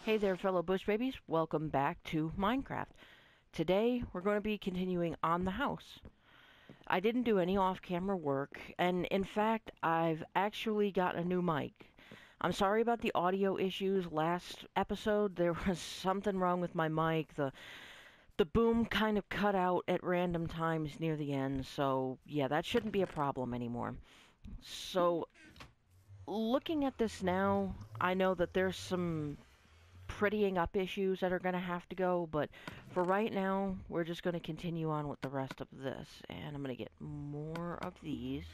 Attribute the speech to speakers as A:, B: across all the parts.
A: Hey there, fellow Bush babies. Welcome back to Minecraft. Today, we're going to be continuing on the house. I didn't do any off-camera work, and in fact, I've actually got a new mic. I'm sorry about the audio issues last episode. There was something wrong with my mic. The boom kind of cut out at random times near the end, so yeah, that shouldn't be a problem anymore. So, looking at this now, I know that there's some prettying up issues that are going to have to go, but for right now, we're just going to continue on with the rest of this. And I'm going to get more of these.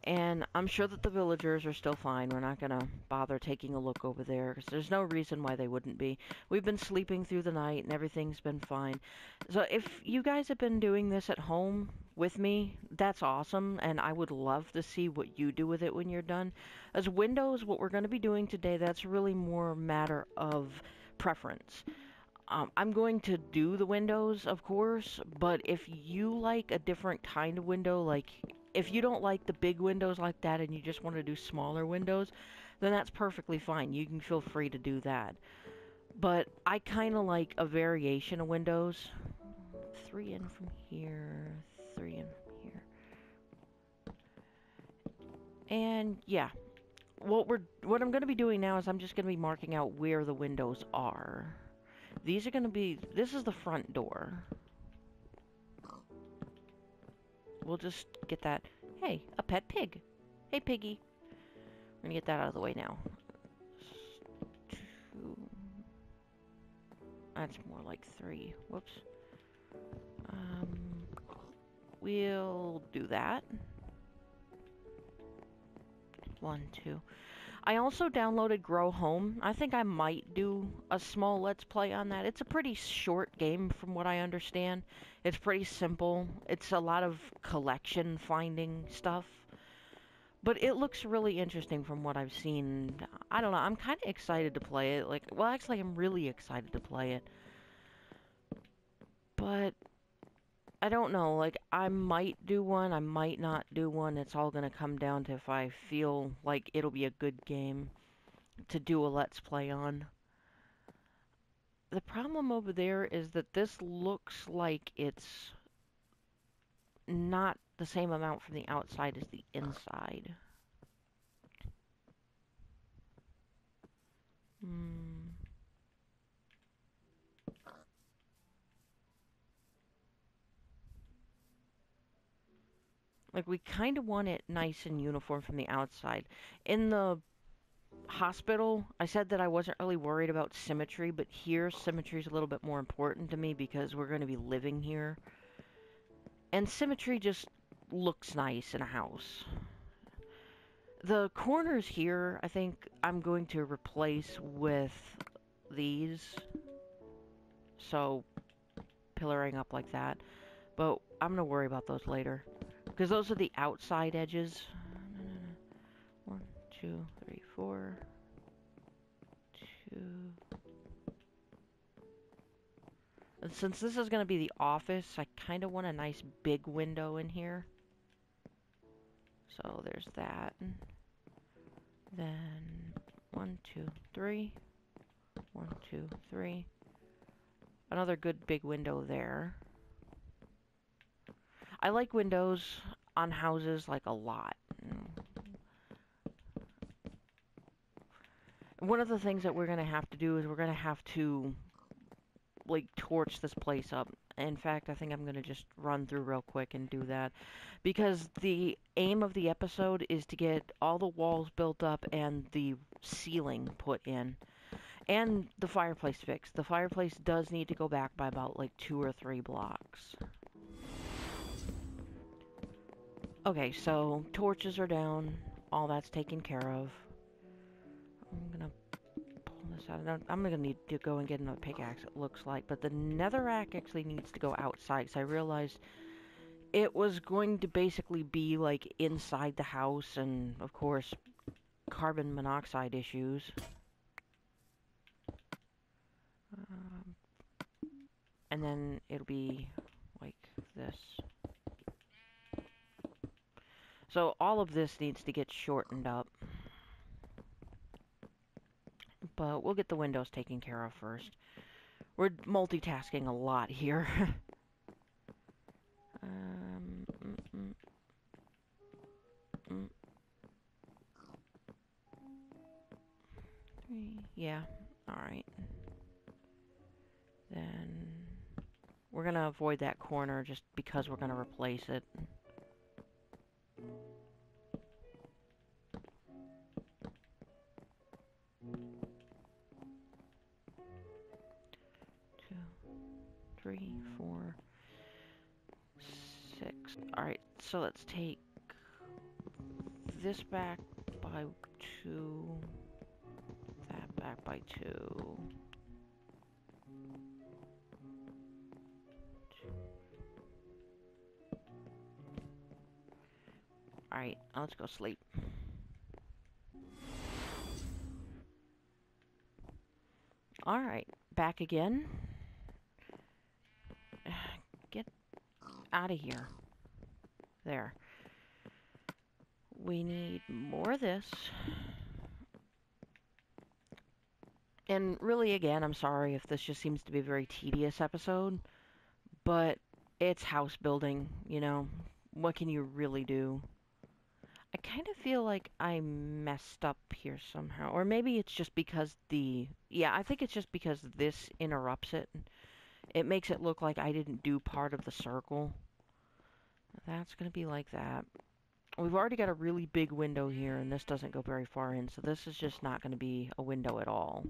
A: And I'm sure that the villagers are still fine. We're not going to bother taking a look over there, because there's no reason why they wouldn't be. We've been sleeping through the night, and everything's been fine. So if you guys have been doing this at home with me, that's awesome, and I would love to see what you do with it when you're done. As Windows, what we're going to be doing today, that's really more a matter of preference. I'm going to do the windows, of course, but if you like a different kind of window, like if you don't like the big windows like that and you just want to do smaller windows, then that's perfectly fine. You can feel free to do that. But I kind of like a variation of windows. 3 in from here, 3 in from here. And yeah, what I'm going to be doing now is I'm just going to be marking out where the windows are. These are going to be, this is the front door. We'll just get that. Hey, a pet pig. Hey, piggy. We're going to get that out of the way now. 2. That's more like 3. Whoops. We'll do that. 1, 2. I also downloaded Grow Home. I think I might do a small Let's Play on that. It's a pretty short game from what I understand. It's pretty simple. It's a lot of collection finding stuff. But it looks really interesting from what I've seen. I don't know, I'm kind of excited to play it. Well, actually, I'm really excited to play it. But I don't know, I might do one, I might not do one. It's all gonna come down to if I feel like it'll be a good game to do a Let's Play on. The problem over there is that this looks like it's not the same amount from the outside as the inside. Like, we kind of want it nice and uniform from the outside. In the hospital, I said that I wasn't really worried about symmetry, but here, symmetry is a little bit more important to me because we're going to be living here. And symmetry just looks nice in a house. The corners here, I think I'm going to replace with these. So, pillaring up like that. But I'm going to worry about those later. Because those are the outside edges. 1, 2, 3, 4. 2. And since this is going to be the office, I kind of want a nice big window in here. So there's that. Then 1, 2, 3. 1, 2, 3. Another good big window there. I like windows on houses like a lot. One of the things that we're going to have to do is we're going to have to like torch this place up. In fact, I think I'm going to just run through real quick and do that. Because the aim of the episode is to get all the walls built up and the ceiling put in. And the fireplace fixed. The fireplace does need to go back by about like 2 or 3 blocks. Okay, so torches are down. All that's taken care of. I'm gonna pull this out. I'm gonna need to go and get another pickaxe, it looks like. But the netherrack actually needs to go outside, because I realized it was going to basically be like inside the house, and of course, carbon monoxide issues. And and then it'll be like this. So all of this needs to get shortened up. But we'll get the windows taken care of first. We're multitasking a lot here. Yeah, alright. Then we're gonna avoid that corner just because we're gonna replace it. Two, three, 4, 6. Alright, so let's take this back by 2, that back by 2. Alright, let's go sleep. Alright, back again. Get out of here. There. We need more of this. And really, again, I'm sorry if this just seems to be a very tedious episode, but it's house building, you know. What can you really do? I kind of feel like I messed up here somehow. Or maybe it's just because yeah, I think it's just because this interrupts it. It makes it look like I didn't do part of the circle. That's going to be like that. We've already got a really big window here, and this doesn't go very far in, so this is just not going to be a window at all.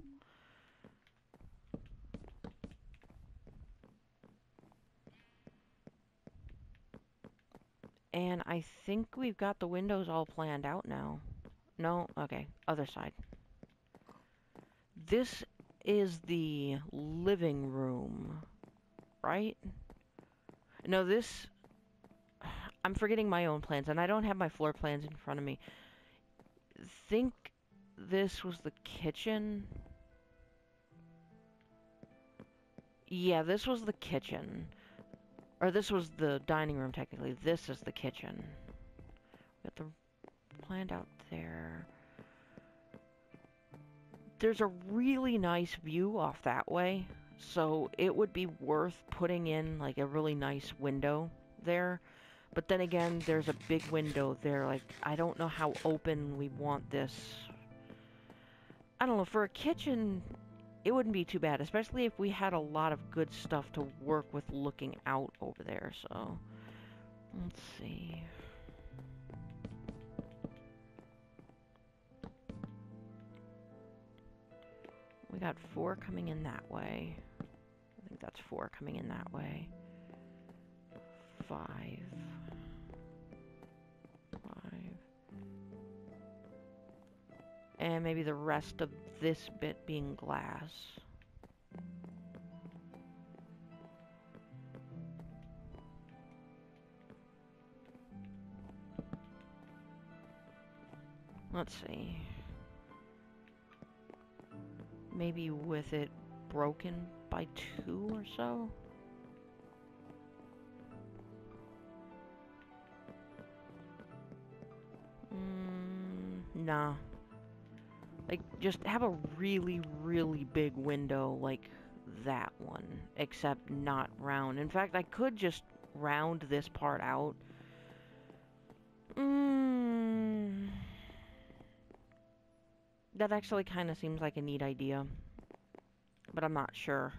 A: And I think we've got the windows all planned out now. No? Okay. Other side. This is the living room, right? No, this... I'm forgetting my own plans, and I don't have my floor plans in front of me. Think this was the kitchen? Yeah, this was the kitchen. Or this was the dining room, technically. This is the kitchen. Got the planned out there. There's a really nice view off that way, so it would be worth putting in, like, a really nice window there. But then again, there's a big window there. Like, I don't know how open we want this. I don't know, for a kitchen, it wouldn't be too bad, especially if we had a lot of good stuff to work with looking out over there, so... Let's see... We got 4 coming in that way. I think that's 4 coming in that way. 5... 5... And maybe the rest of this bit being glass. Let's see. Maybe with it broken by 2 or so? Nah. Like, just have a really, really big window like that one, except not round. In fact, I could just round this part out. That actually kind of seems like a neat idea, but I'm not sure.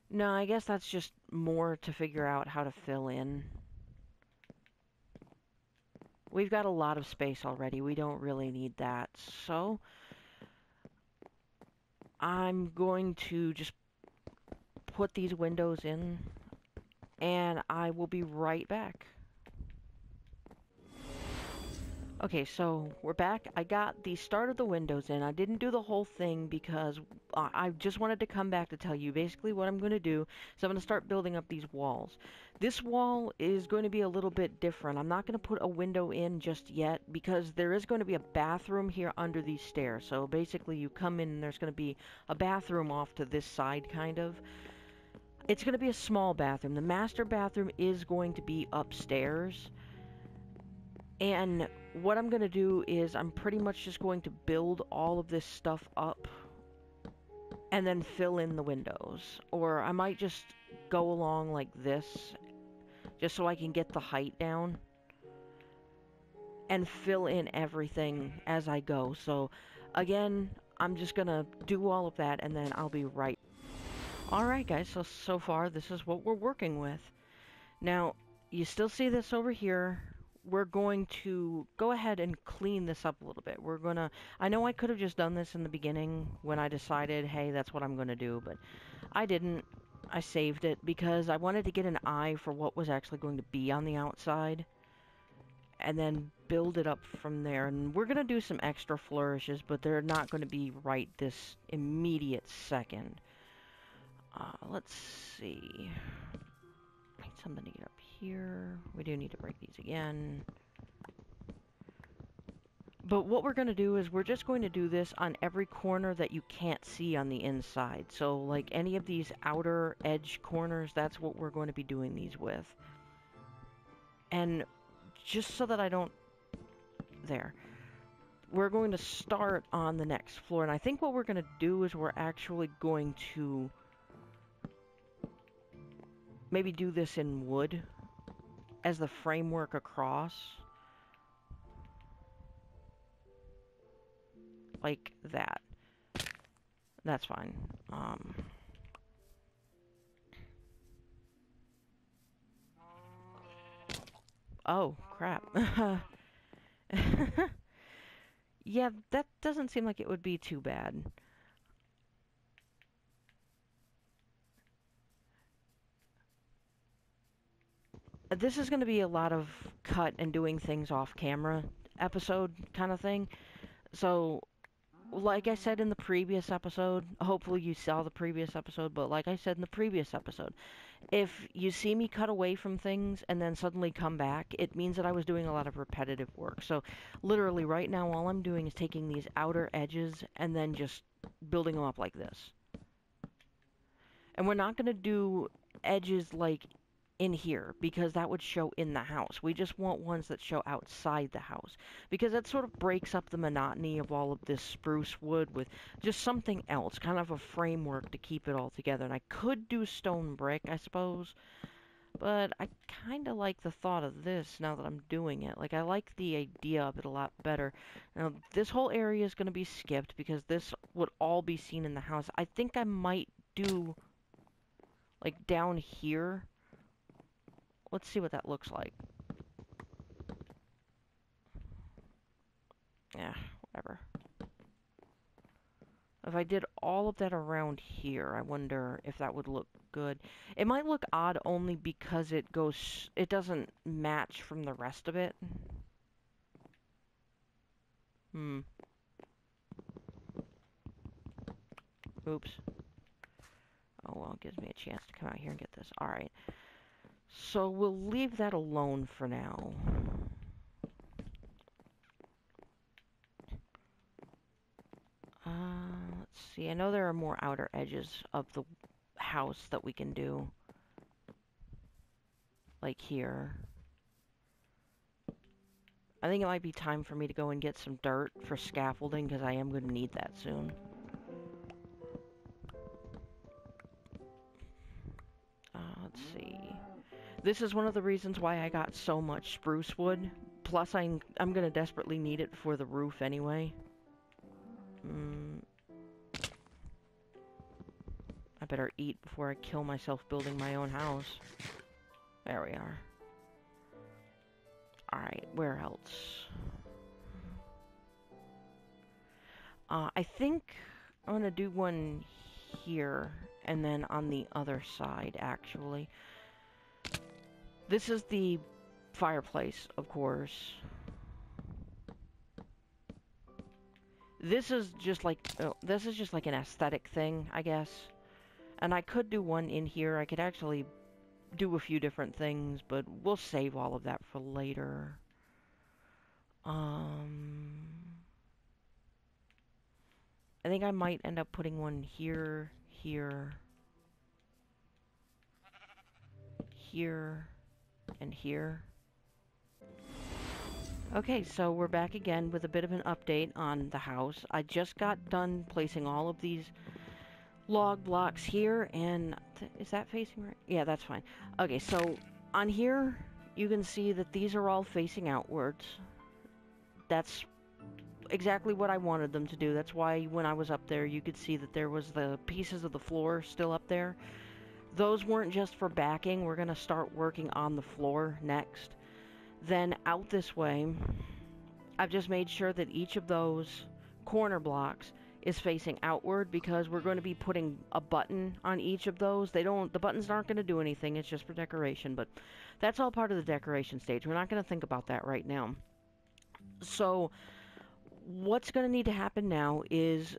A: No, I guess that's just more to figure out how to fill in. We've got a lot of space already. We don't really need that. So, I'm going to just put these windows in, and I will be right back. Okay, so we're back. I got the start of the windows in. I didn't do the whole thing because I just wanted to come back to tell you basically what I'm going to do. So I'm going to start building up these walls. This wall is going to be a little bit different. I'm not going to put a window in just yet because there is going to be a bathroom here under these stairs. So basically you come in and there's going to be a bathroom off to this side kind of. It's going to be a small bathroom. The master bathroom is going to be upstairs. And what I'm going to do is I'm pretty much just going to build all of this stuff up and then fill in the windows. Or I might just go along like this just so I can get the height down and fill in everything as I go. So again, I'm just going to do all of that and then I'll be right. Alright guys, so far this is what we're working with. Now, you still see this over here. We're going to go ahead and clean this up a little bit. I know I could have just done this in the beginning when I decided, hey, that's what I'm gonna do, but I didn't. I saved it because I wanted to get an eye for what was actually going to be on the outside and then build it up from there. And we're gonna do some extra flourishes, but they're not gonna be right this immediate second. Let's see. Need something to get up here. We do need to break these again. But what we're going to do is we're just going to do this on every corner that you can't see on the inside. So like any of these outer edge corners, that's what we're going to be doing these with. And just so that I don't... There. We're going to start on the next floor. And I think what we're going to do is we're actually going to maybe do this in wood as the framework across. Like that. That's fine. Oh, crap. Yeah, that doesn't seem like it would be too bad. This is going to be a lot of cut and doing things off camera episode kind of thing. So, like I said in the previous episode, hopefully you saw the previous episode, but like I said in the previous episode, if you see me cut away from things and then suddenly come back, it means that I was doing a lot of repetitive work. So, literally right now all I'm doing is taking these outer edges and then just building them up like this. And we're not going to do edges like in here because that would show in the house. We just want ones that show outside the house because that sort of breaks up the monotony of all of this spruce wood with just something else, kind of a framework to keep it all together. And I could do stone brick, I suppose, but I kind of like the thought of this now that I'm doing it. Like, I like the idea of it a lot better. Now, this whole area is going to be skipped because this would all be seen in the house. I think I might do, like, down here. Let's see what that looks like. Yeah, whatever. If I did all of that around here, I wonder if that would look good. It might look odd only because it doesn't match from the rest of it. Oops. Oh, well, it gives me a chance to come out here and get this. Alright. So we'll leave that alone for now. Let's see. I know there are more outer edges of the house that we can do. Like here. I think it might be time for me to go and get some dirt for scaffolding, because I am going to need that soon. Let's see. This is one of the reasons why I got so much spruce wood. Plus, I'm going to desperately need it for the roof anyway. I better eat before I kill myself building my own house. There we are. Alright, where else? I think I'm gonna do one here, and then on the other side, actually. This is the fireplace, of course. This is just like, this is just like an aesthetic thing, I guess. And I could do one in here. I could actually do a few different things, but we'll save all of that for later. I think I might end up putting one here, here, here, and here. Okay, so we're back again with a bit of an update on the house. I just got done placing all of these log blocks here, and is that facing right? Yeah, that's fine. Okay, so on here, you can see that these are all facing outwards. That's exactly what I wanted them to do. That's why when I was up there, you could see that there was the pieces of the floor still up there. Those weren't just for backing. We're going to start working on the floor next. Then out this way, I've just made sure that each of those corner blocks is facing outward because we're going to be putting a button on each of those. The buttons aren't going to do anything. It's just for decoration, but that's all part of the decoration stage. We're not going to think about that right now. So what's going to need to happen now is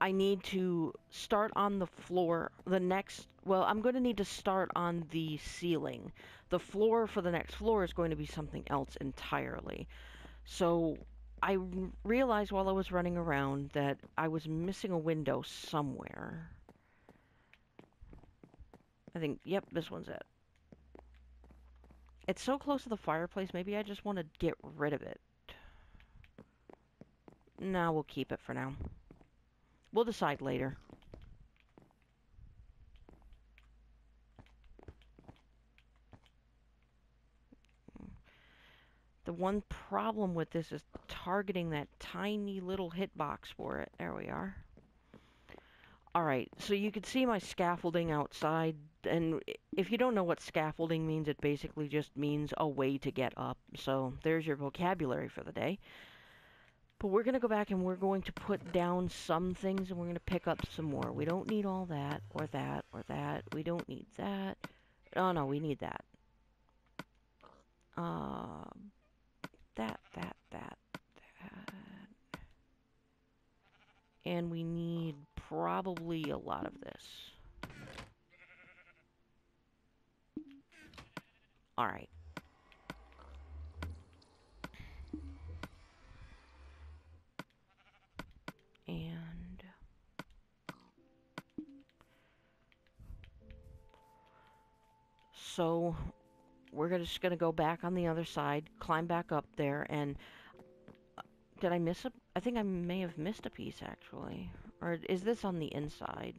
A: I need to start on the floor. I'm going to need to start on the ceiling. The floor for the next floor is going to be something else entirely. So I realized while I was running around that I was missing a window somewhere. I think, yep, this one's it. It's so close to the fireplace, maybe I just want to get rid of it. No, we'll keep it for now. We'll decide later. The one problem with this is targeting that tiny little hitbox for it. There we are. Alright, so you can see my scaffolding outside, and if you don't know what scaffolding means, it basically just means a way to get up. So there's your vocabulary for the day. But we're going to go back and we're going to put down some things and we're going to pick up some more. We don't need all that, or that, or that. We don't need that. Oh no, we need that. That. And we need probably a lot of this. Alright. And so we're just going to go back on the other side, climb back up there, and did I miss I think I may have missed a piece, actually. Or is this on the inside?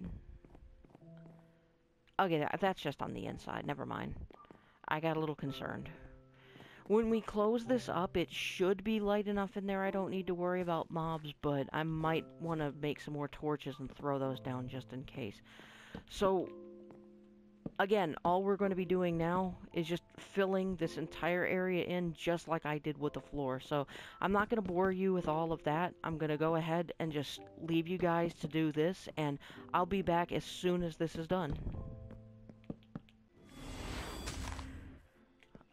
A: Okay, that's just on the inside. Never mind. I got a little concerned. When we close this up, it should be light enough in there I don't need to worry about mobs, but I might want to make some more torches and throw those down just in case. So, again, all we're going to be doing now is just filling this entire area in just like I did with the floor. So I'm not going to bore you with all of that. I'm going to go ahead and just leave you guys to do this, and I'll be back as soon as this is done.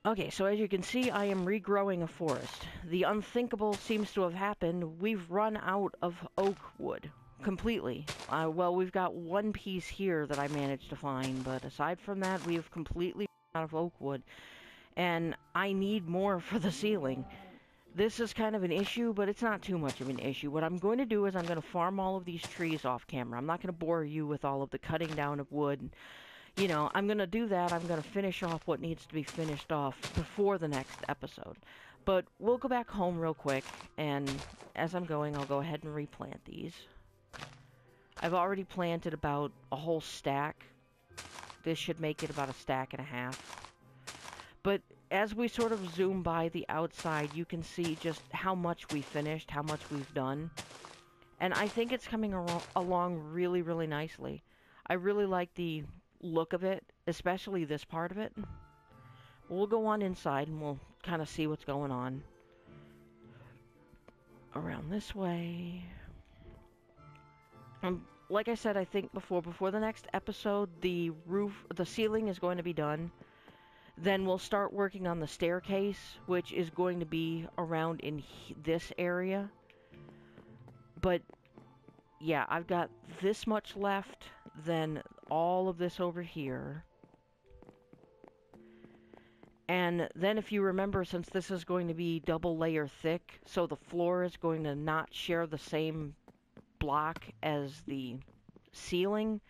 A: Okay, so as you can see, I am regrowing a forest. The unthinkable seems to have happened. We've run out of oak wood. Completely. Well, we've got one piece here that I managed to find, but aside from that, we have completely run out of oak wood. And I need more for the ceiling. This is kind of an issue, but it's not too much of an issue. What I'm going to do is I'm going to farm all of these trees off camera. I'm not going to bore you with all of the cutting down of wood. You know, I'm going to do that. I'm going to finish off what needs to be finished off before the next episode. But we'll go back home real quick, and as I'm going, I'll go ahead and replant these. I've already planted about a whole stack. This should make it about a stack and a half. But as we sort of zoom by the outside, you can see just how much we finished, how much we've done. And I think it's coming along really, really nicely. I really like the look of it, especially this part of it. We'll go on inside and we'll kind of see what's going on. Around this way. Like I said, I think before the next episode, the ceiling is going to be done. Then we'll start working on the staircase, which is going to be around in this area. But yeah, I've got this much left, then all of this over here. And then if you remember, since this is going to be double layer thick, so the floor is going to not share the same block as the ceiling,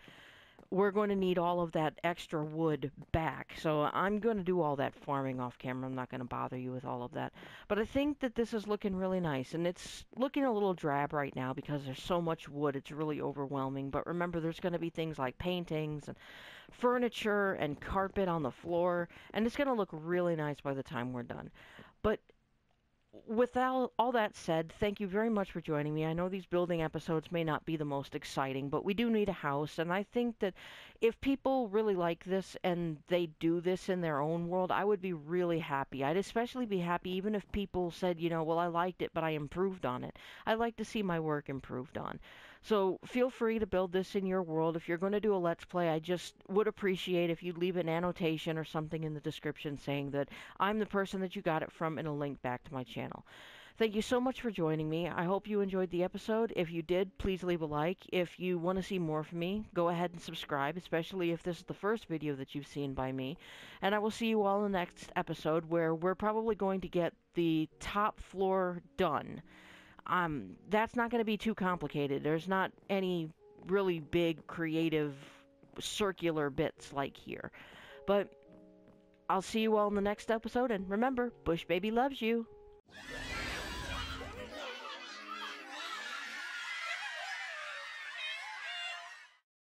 A: we're going to need all of that extra wood back. So I'm going to do all that farming off camera. I'm not going to bother you with all of that. But I think that this is looking really nice. And it's looking a little drab right now because there's so much wood. It's really overwhelming. But remember, there's going to be things like paintings and furniture and carpet on the floor. And it's going to look really nice by the time we're done. But with all that said, thank you very much for joining me. I know these building episodes may not be the most exciting, but we do need a house, and I think that if people really like this and they do this in their own world, I would be really happy. I'd especially be happy even if people said, you know, well, I liked it, but I improved on it. I'd like to see my work improved on. So feel free to build this in your world. If you're going to do a Let's Play, I just would appreciate if you'd leave an annotation or something in the description saying that I'm the person that you got it from and a link back to my channel. Thank you so much for joining me. I hope you enjoyed the episode. If you did, please leave a like. If you want to see more from me, go ahead and subscribe, especially if this is the first video that you've seen by me. And I will see you all in the next episode where we're probably going to get the top floor done. That's not going to be too complicated. There's not any really big, creative, circular bits like here. But I'll see you all in the next episode, and remember, Bush Baby loves you.